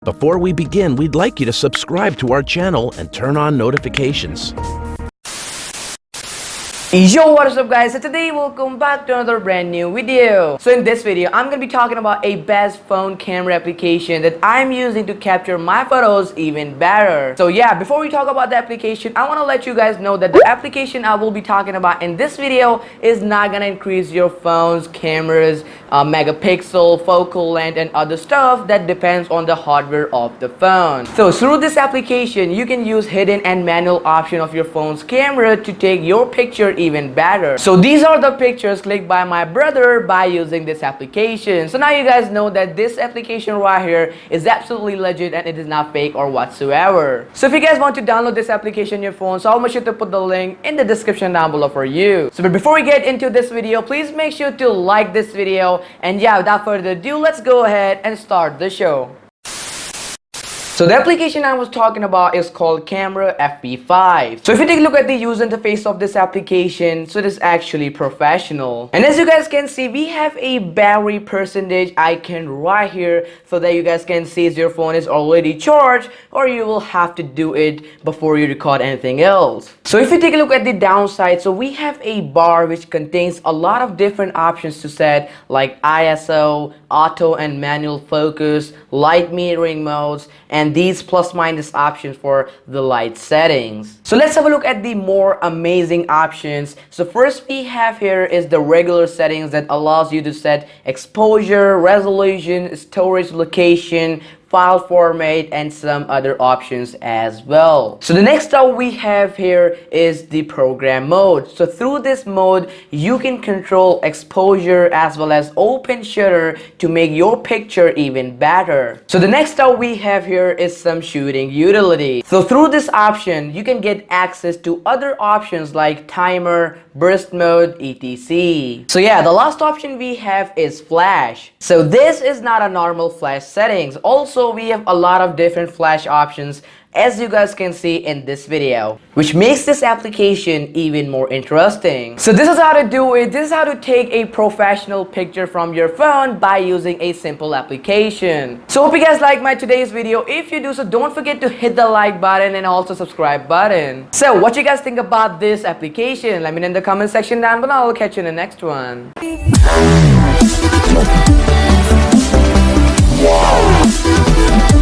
Before we begin, we'd like you to subscribe to our channel and turn on notifications. Yo, what is up guys? So today welcome back to another brand new video. So in this video, I'm gonna be talking about a best phone camera application that I'm using to capture my photos even better. So yeah, before we talk about the application, I wanna let you guys know that the application I will be talking about in this video is not gonna increase your phone's cameras, megapixel, focal length, and other stuff that depends on the hardware of the phone. So through this application, you can use hidden and manual option of your phone's camera to take your picture even better. So these are the pictures clicked by my brother by using this application. So now you guys know that this application right here is absolutely legit and it is not fake or whatsoever. So if you guys want to download this application on your phone, so I'll make sure to put the link in the description down below for you. So but before we get into this video, please make sure to like this video, and yeah, without further ado, let's go ahead and start the show. So the application I was talking about is called Camera FP5. So if you take a look at the user interface of this application, so it is actually professional. And as you guys can see, we have a battery percentage icon right here so that you guys can see if your phone is already charged or you will have to do it before you record anything else. So if you take a look at the downside, so we have a bar which contains a lot of different options to set, like ISO, auto and manual focus, light metering modes, and these plus minus options for the light settings. So let's have a look at the more amazing options. So first we have here is the regular settings that allows you to set exposure, resolution, storage location, file format, and some other options as well. So the next up we have here is the program mode. So through this mode, you can control exposure as well as open shutter to make your picture even better. So the next up we have here is some shooting utility. So through this option, you can get access to other options like timer, burst mode, etc. So yeah, the last option we have is flash. So this is not a normal flash settings. Also, we have a lot of different flash options as you guys can see in this video, which makes this application even more interesting. So this is how to do it. This is how to take a professional picture from your phone by using a simple application. So hope you guys like my today's video. If you do, so don't forget to hit the like button and also subscribe button. So what you guys think about this application? Let me know in the comment section down below. I'll catch you in the next one. Wow.